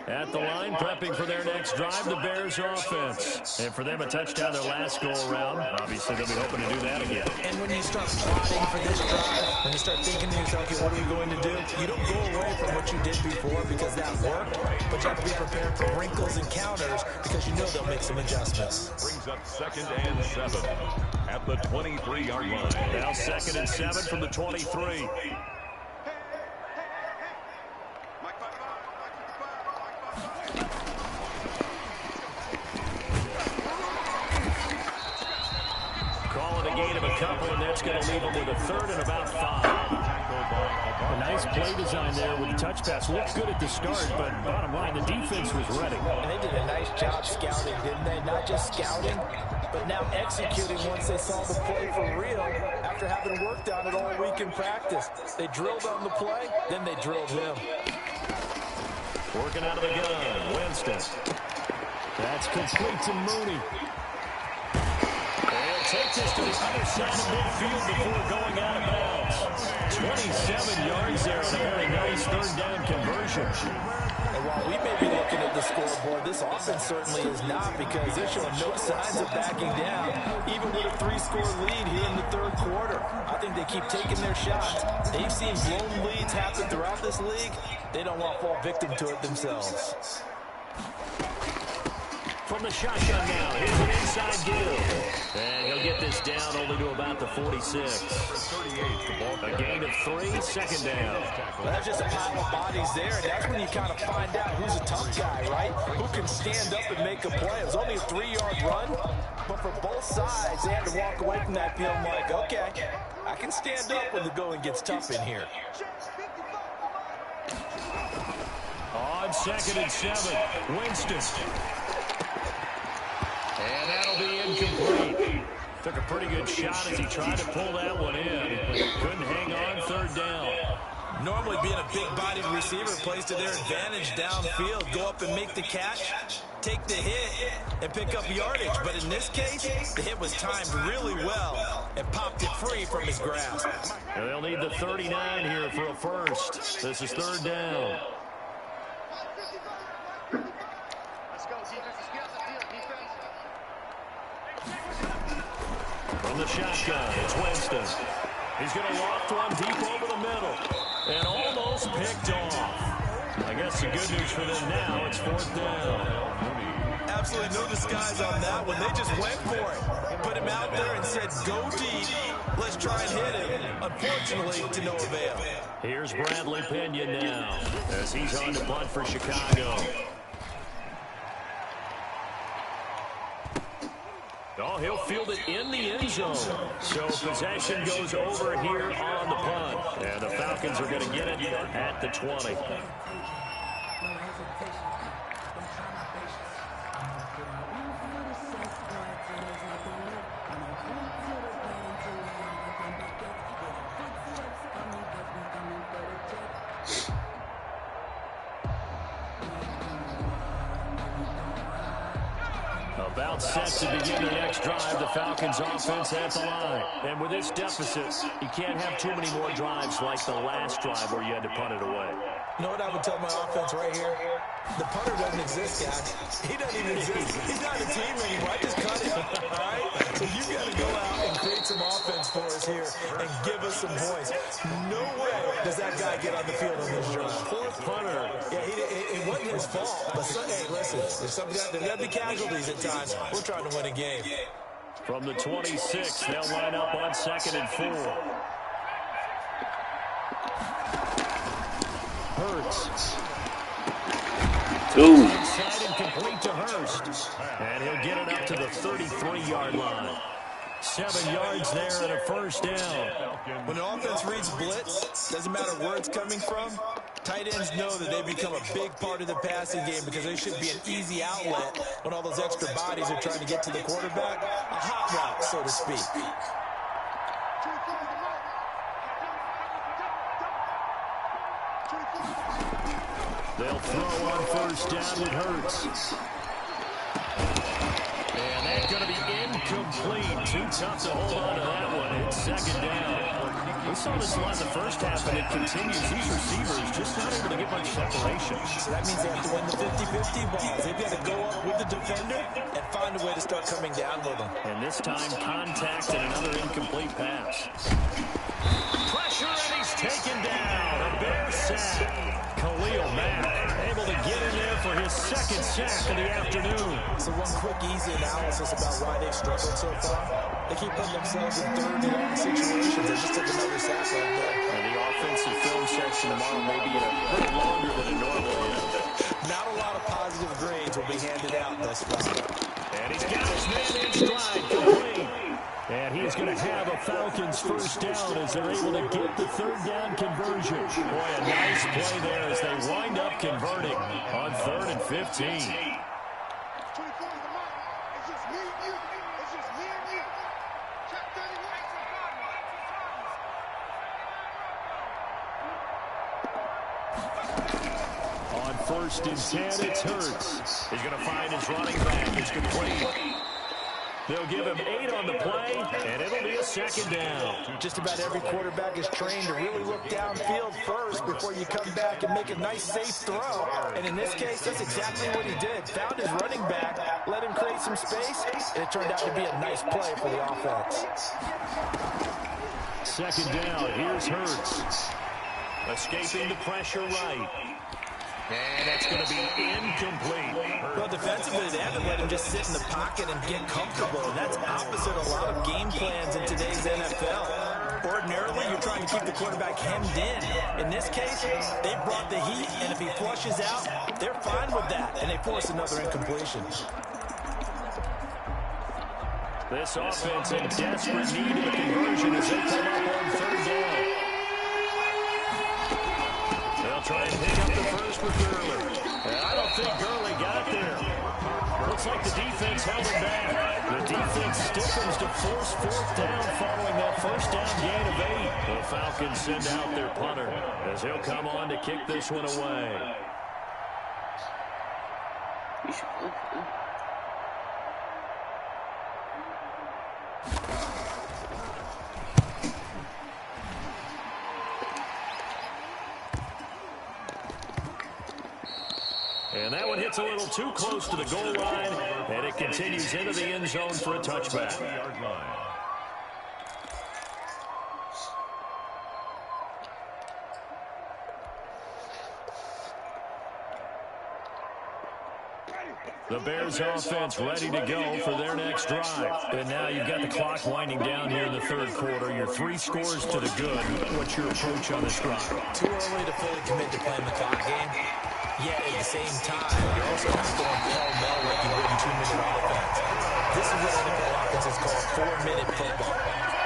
At the line, prepping for their next drive, the Bears offense. And for them, a touchdown their last go-around. Obviously, they'll be hoping to do that again. And when you start plotting for this drive, when you start thinking to yourself, okay, what are we going to do? You don't go away from what you did before because that worked, but you have to be prepared for wrinkles and counters because you know they'll make some adjustments. Brings up 2nd and 7 at the 23-yard line. Now 2nd and 7 from the 23. And that's going to leave them with a third and about 5. A nice play design there with the touch pass. Looked good at the start, but bottom line, the defense was ready. And they did a nice job scouting, didn't they? Not just scouting, but now executing once they saw the play for real after having worked on it all week in practice. They drilled on the play, then they drilled him. Working out of the gun, Winston. That's complete to Mooney. Takes us to the other side of midfield before going out of bounds. 27 yards there on a very nice third down conversion. And while we may be looking at the scoreboard, this offense certainly is not because they're showing no signs of backing down, even with a 3-score lead here in the third quarter. I think they keep taking their shots. They've seen blown leads happen throughout this league. They don't want to fall victim to it themselves. From the shotgun now, here's an inside give. And he'll get this down only to about the 46. A gain of 3, 2nd down. Well, that's just a pile of bodies there, and that's when you kind of find out who's a tough guy, right? Who can stand up and make a play. It was only a 3-yard run, but for both sides, they had to walk away from that feeling like, okay, I can stand up when the going gets tough in here. On 2nd and 7, Winston. And that'll be incomplete. Took a pretty good shot as he tried to pull that one in, but couldn't hang on third down. Normally being a big-bodied receiver plays to their advantage downfield. Go up and make the catch, take the hit, and pick up yardage. But in this case, the hit was timed really well and popped it free from his grasp. And they'll need the 39 here for a first. This is third down. From the shotgun, it's Winston. He's going to loft one deep over the middle. And almost picked off. I guess the good news for them now, it's 4th down. Absolutely no disguise on that one. They just went for it. Put him out there and said, go deep. Let's try and hit him. Unfortunately, to no avail. Here's Bradley Pinion now as he's on to punt for Chicago. Oh, he'll field it in the end zone. So possession goes over here on the punt. And the Falcons are going to get it at the 20. About set to begin their next drive, the Falcons offense at the line. And with this deficit, you can't have too many more drives like the last drive where you had to punt it away. You know what I would tell my offense right here? The punter doesn't exist, guys. He doesn't even exist. He's not a team anymore. I just cut him, all right? So you got to go out and create some offense for us here and give us some points. No way does that guy get on the field on this drive. Poor punter. Yeah, it wasn't his fault. But, hey, listen, there's got to be casualties at times. We're trying to win a game. From the 26, they'll line up on 2nd and 4. Hurts. Inside and complete to Hurst. And he'll get it up to the 33-yard line. 7 yards there and a first down. When the offense reads blitz, doesn't matter where it's coming from, tight ends know that they become a big part of the passing game because they should be an easy outlet when all those extra bodies are trying to get to the quarterback. A hot route, so to speak. They'll throw on first down with Hurts. And that's going to be incomplete. Too tough to hold on to that one. It's 2nd down. We saw this a lot in the first half, and it continues. These receivers just not able to get much separation. So that means they have to win the 50-50 balls. They've got to go up with the defender and find a way to start coming down with them. And this time, contact and another incomplete pass. Pressure, and he's taken down. A Bear sack. Khalil Mack able to get in there for his 2nd sack of the afternoon. So one quick, easy analysis about why they've struggled so far. They keep putting themselves in 3rd and long situations. They just took another sack right there. And the offensive film section tomorrow may be a bit longer than it normally is. Not a lot of positive grades will be handed out thus far. And he's got his man in stride, complete. And he's going to have a Falcons first down as they're able to get the 3rd down conversion. Boy, a nice play there as they wind up converting on 3rd and 15. On 1st and 10, it's Hurts. He's going to find his running back. It's complete. They'll give him 8 on the play, and it'll be a 2nd down. Just about every quarterback is trained to really look downfield first before you come back and make a nice, safe throw. And in this case, that's exactly what he did. Found his running back, let him create some space, and it turned out to be a nice play for the offense. 2nd down, here's Hurts. Escaping the pressure right. And that's going to be incomplete. Well, defensively, they haven't let him just sit in the pocket and get comfortable. That's opposite a lot of game plans in today's NFL. Ordinarily, you're trying to keep the quarterback hemmed in. In this case, they brought the heat, and if he flushes out, they're fine with that, and they force another incompletion. This offense in desperate need of a conversion as they come up on 3rd down. They'll try and pick up the first with Gurley. And I don't think Gurley got there. Looks like the defense held him back. The defense stiffens to force 4th down following that first down gain of 8. The Falcons send out their punter as he'll come on to kick this one away. And that one hits a little too close to the goal line, and it continues into the end zone for a touchback. The Bears offense ready to go for their next drive. And now you've got the clock winding down here in the third quarter. You're 3 scores to the good. What's your approach on this drive? Too early to fully commit to playing the clock game. Yet at the same time, you're also not going pell-mell like you would in 2-minute offense. This is what NFL offenses call 4-minute football.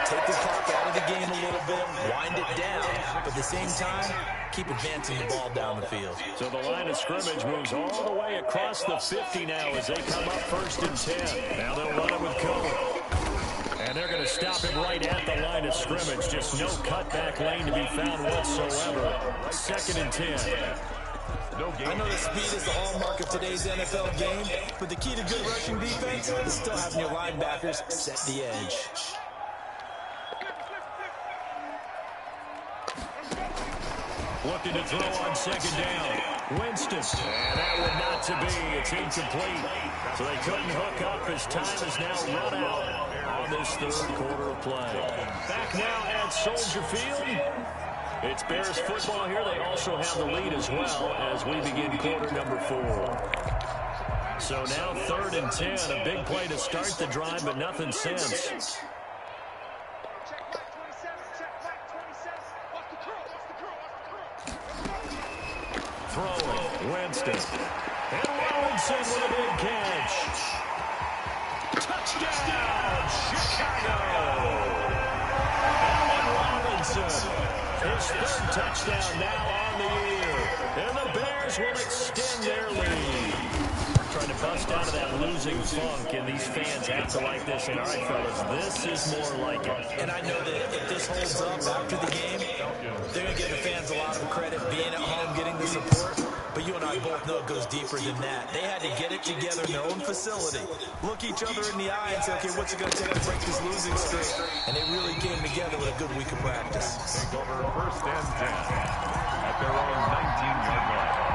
Take the clock out of the game a little bit, wind it down, but at the same time, keep advancing the ball down the field. So the line of scrimmage moves all the way across the 50 now as they come up 1st and 10. Now they'll run it with Cohen. And they're going to stop it right at the line of scrimmage. Just no cutback lane to be found whatsoever. 2nd and 10. I know that speed is the hallmark of today's NFL game, but the key to good rushing defense is still having your linebackers set the edge. Looking to throw on 2nd down. Winston. And that one not to be. It's incomplete. So they couldn't hook up as time is now run out on this third quarter of play. Back now at Soldier Field. It's Bears football here. They also have the lead as well as we begin quarter number 4. So now 3rd and 10. A big play to start the drive, but nothing since. Throwing, Winston. And Robinson with a big catch. Touchdown, Chicago! Allen Robinson, his 3rd touchdown now on the year. And the Bears will extend their lead. Trying to bust out of that losing funk, and these fans have to like this. And all right, fellas, this is more like it. And I know that if this holds up after the game, they're going to give the fans a lot of credit being at home, getting the support. But you and I both know it goes deeper than that. They had to get it together in their own facility, look each other in the eye and say, okay, what's it going to take to break this losing streak? And they really came together with a good week of practice. Take over 1st and 10 at their own 19-yard line.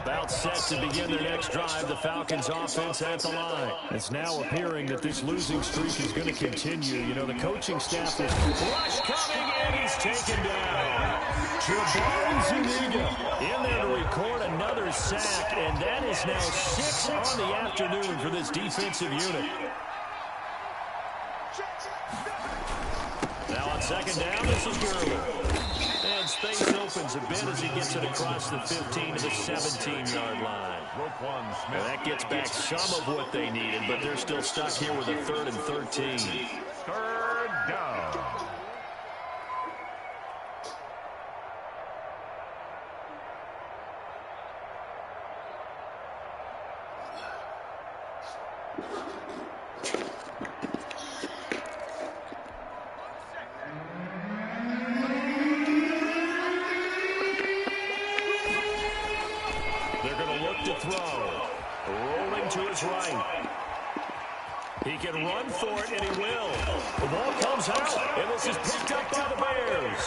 About set to begin their next drive, the Falcons offense at the line. It's now appearing that this losing streak is going to continue. You know, the coaching staff is rush coming in. He's taken down. Jabari Zuniga in there to record another sack, and that is now 6 on the afternoon for this defensive unit. Now on 2nd down, this is Gurley. And space opens a bit as he gets it across the 15 to the 17-yard line. Well, that gets back some of what they needed, but they're still stuck here with a 3rd and 13. 3rd down. He can run for it, and he will. The ball comes out, and this is picked up by the Bears.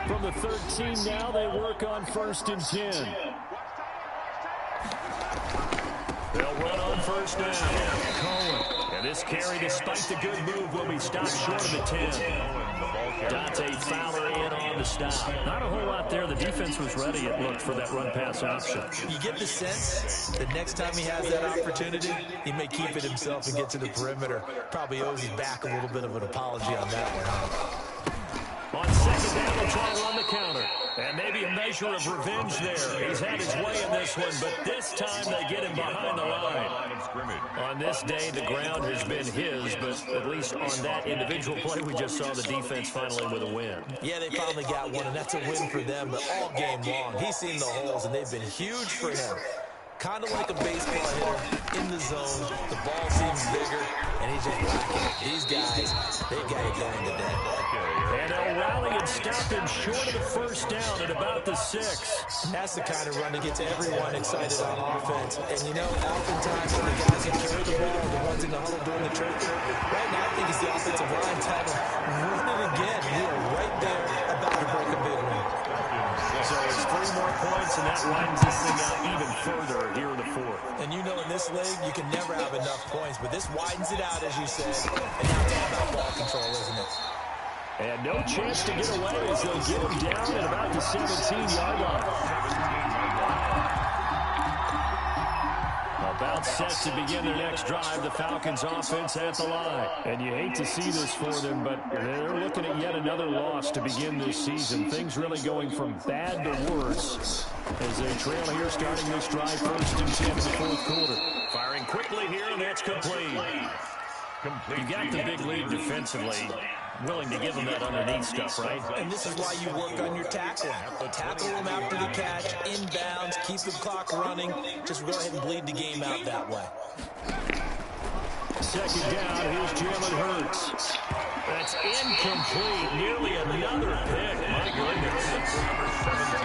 From the 13 now, they work on 1st and 10. They'll run on 1st down. Cohen. And this carry, despite the good move, will be stopped short of the 10. Dante Fowler in on the stop. Not a whole lot there. The defense was ready, it looked, for that run-pass option. You get the sense that next time he has that opportunity, he may keep it himself and get to the perimeter. Probably owes his back a little bit of an apology on that one. On 2nd down, they'll try to run the counter. And maybe a measure of revenge there. He's had his way in this one, but this time they get him behind the line. On this day, the ground has been his, but at least on that individual play, we just saw the defense finally with a win. Yeah, they finally got one, and that's a win for them, but all game long, he's seen the holes, and they've been huge for him. Kind of like a baseball hitter in the zone. The ball seems bigger, and he's just whacking it. These guys, they got it going today. And they'll rally and stop him short of the 1st down at about the 6. That's the kind of run that gets everyone excited on offense. And, you know, oftentimes the guys who carry the ball are the ones in the huddle doing the trick. Right now, I think it's the offensive line telling them, run it again. We are right there about to break a and that widens this thing out even further here in the fourth. And you know in this league, you can never have enough points, but this widens it out, as you said. And now it's all about ball control, isn't it? And no chance to get away as they'll get him down at about the 17-yard line. About set to begin their next drive, the Falcons offense at the line. And you hate to see this for them, but they're looking at yet another loss to begin this season. Things really going from bad to worse as they trail here starting this drive 1st and 10 in the fourth quarter. Firing quickly here, and that's complete. You got the big lead defensively. Willing to give them that underneath stuff, right? And this is why you work on your tackling. Tackle them after the catch, inbounds, keep the clock running. Just go ahead and bleed the game out that way. Second down, here's Jalen Hurts. That's incomplete. Nearly another pick. My goodness.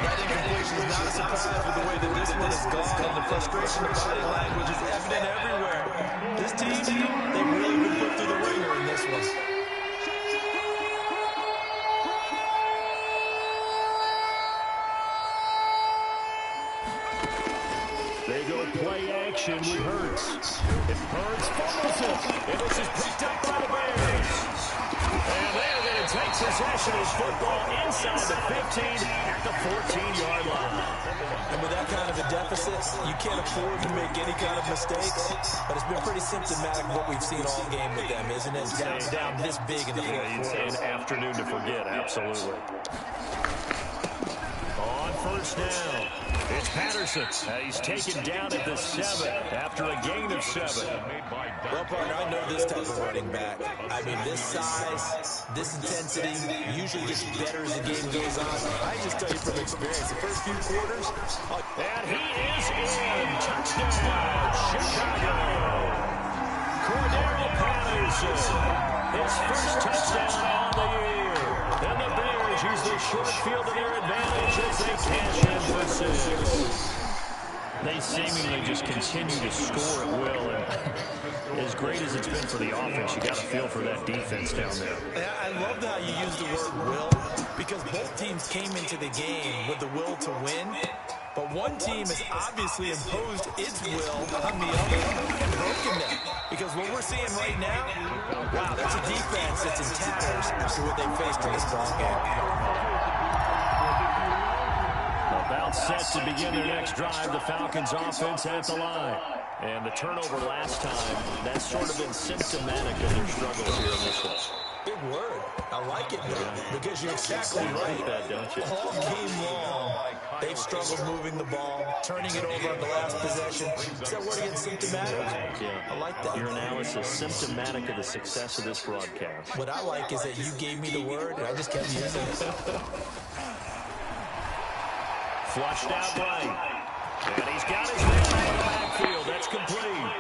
That incompletion is not a surprise with the way that this one has gone, and the frustration of body language is evident everywhere. This team, they've really been put through the ringer in this one. They go play action with Hurts. If Hurts fumbles it, and this is picked up by the Bears. And they're going to take possession of football inside the 15 at the 14-yard line. And with that kind of a deficit, you can't afford to make any kind of mistakes. But it's been pretty symptomatic of what we've seen all game with them, isn't it? Down this big in the fourth quarter. An afternoon to forget, absolutely. On first down, it's Patterson. He's taken down at the 7 after a gain of 7. Well, partner, I know this type of running back. I mean, this size, this intensity usually gets better as the game goes on. I just tell you from experience, the first few quarters. And he is in. Touchdown, Chicago. Cordero Patterson, his first touchdown on the year. And the Bears use their short field to their advantage as they cash in for 6. They seemingly just continue to score at will, and as great as it's been for the offense, you got to feel for that defense down there. I love how you use the word will, because both teams came into the game with the will to win, but one team has obviously imposed its will on the other and broken them. Because what we're seeing right now, wow, that's a defense that's in tatters after what they faced in this ball game. About set to begin their next drive, the Falcons offense at the line. And the turnover last time, that's sort of been symptomatic of their struggles here in this one. Big word. I like it, though, because you're exactly right. That, don't you? All game long, they've struggled moving the ball, turning it over on the last possession. Is that word again, symptomatic? Yeah. I like that. Your analysis symptomatic of the success of this broadcast. What I like is that you gave me the word, and I just kept using it. Flushed out right. And he's got his man out of the backfield. That's complete.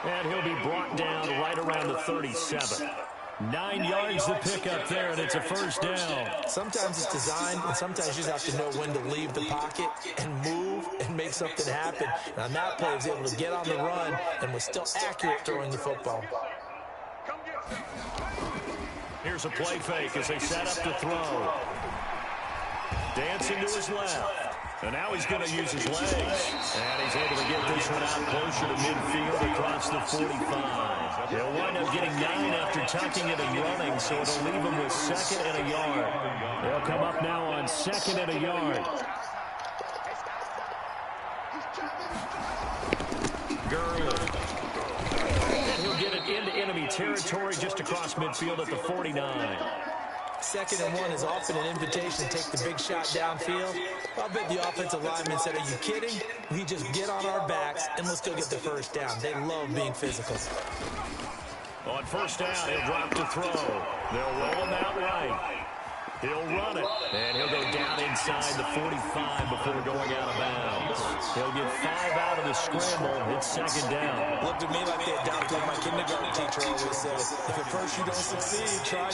And he'll be brought down right around the 37. 9 yards to pick up there, and it's a first down. Sometimes it's designed, and sometimes you just have to know when to leave the pocket and move and make something happen. And on that play, he was able to get on the run and was still accurate throwing the football. Here's a play fake as they set up to throw. Dancing to his left. And now he's going to use his legs. And he's able to get this one out closer to midfield across the 45. He'll wind up getting 9 after tucking it and running, so it'll leave him with 2nd and a yard. They'll come up now on 2nd and a yard. Gurley. And he'll get it into enemy territory just across midfield at the 49. 2nd and 1 is often an invitation to take the big shot downfield. I'll bet the offensive lineman said, are you kidding? We just get on our backs and let's go get the first down. They love being physical. On first down, he'll drop to throw. They'll roll him out right. He'll run it, and he'll go down inside the 45 before going out of bounds. He'll get 5 out of the scramble. It's 2nd down. Looked to me like they adopted my kindergarten teacher always said, if at first you don't succeed, try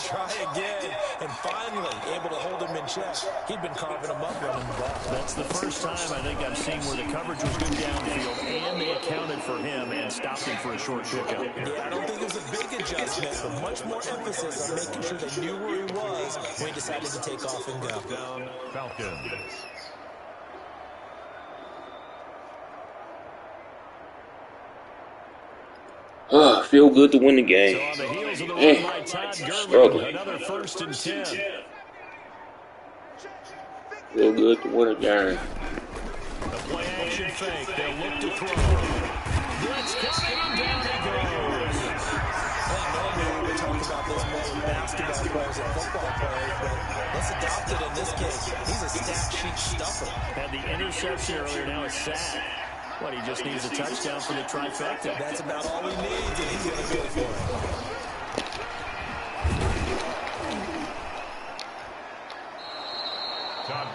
again. And finally, able to hold him in check. He'd been carving him up running the ball. That's the first time I think I've seen where the coverage was good downfield, and they accounted for him and stopped him for a short pickup. Yeah, I don't think it was a big adjustment, but much more emphasis on making sure they knew where he was when he decided to take off and go. Falcons. feel good to win the game. So on the heels of the run by Todd Gurley, another 1st and 10. Feel good to win a game. The play action fake. They'll look to throw. Blitz coming, and down he goes. Normally we talk about this more with basketball players and football players, but let's adopt it in this case. He's a stat sheet stuffer. Had the interception earlier, now a sack. What, he just needs a touchdown for the trifecta. That's about all he needs, and he's going to go for it.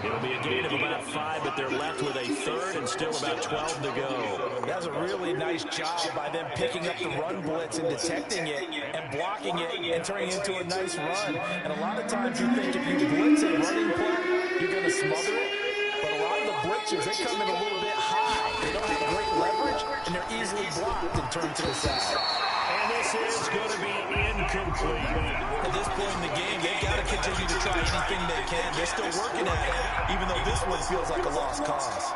It'll be a gain of about 5, but they're left with a 3rd and still about 12 to go. That's a really nice job by them picking up the run blitz and detecting it and blocking it and turning it into a nice run. And a lot of times you think if you blitz a running play, you're going to smother it. But a lot of the blitzers, they come in a little bit high. They don't have great leverage, and they're easily blocked and turned to the side. And this is going to be incomplete. At this point in the game, they've got to continue to try anything they can. They're still working at it, even though this one feels like a lost cause.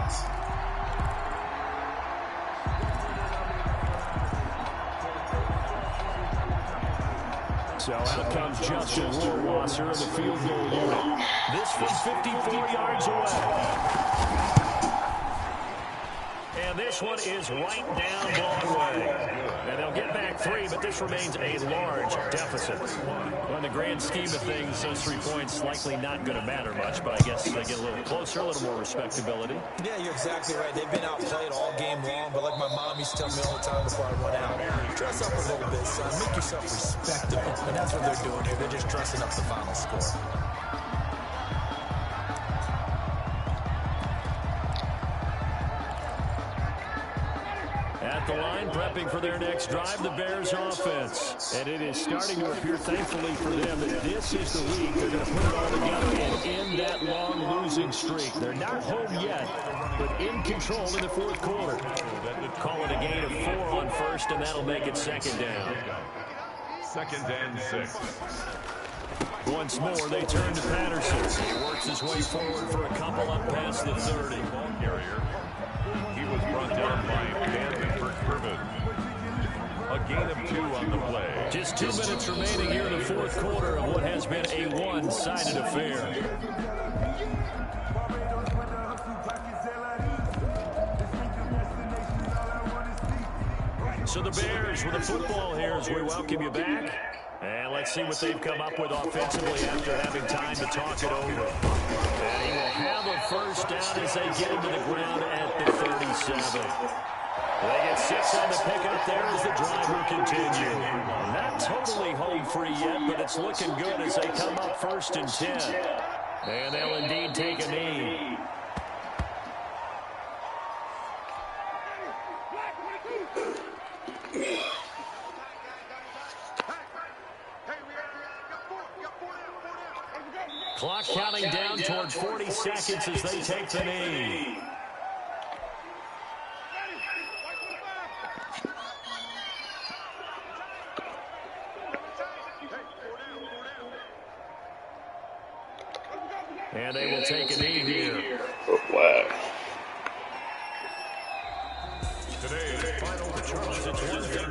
So out comes Justin Rohrwasser in the field goal unit. This from 54 yards away. And this one is right down Broadway. And they'll get back 3, but this remains a large deficit. Well, in the grand scheme of things, those 3 points likely not going to matter much, but I guess they get a little closer, a little more respectability. Yeah, you're exactly right. They've been outplayed all game long, but like my mom used to tell me all the time before I went out, dress up a little bit, son. Make yourself respectable. And that's what they're doing here. They're just dressing up the final score. At the line, prepping for their next drive, the Bears offense. And it is starting to appear, thankfully for them, that this is the week they're going to put it all together and end that long losing streak. They're not home yet, but in control in the 4th quarter. Call it a gain of 4 on 1st, and that'll make it 2nd down. 2nd and 6. Once more, they turn to Patterson. He works his way forward for a couple up past the 30. Carrier. He was brought down by Van Herman. A gain of 2 on the play. Just 2 minutes remaining here in the 4th quarter of what has been a one-sided affair. So the Bears with the football here as we welcome you back. And let's see what they've come up with offensively after having time to talk it over. And he will have a 1st down as they get him to the ground at the 37. They get 6 on the pickup there as the drive will continue. Not totally home free yet, but it's looking good as they come up 1st and 10. And they'll indeed take a knee. Clock counting down towards 40 seconds as they take the knee. And they will take a knee here. Wow. Today's final Charles, it's 1:30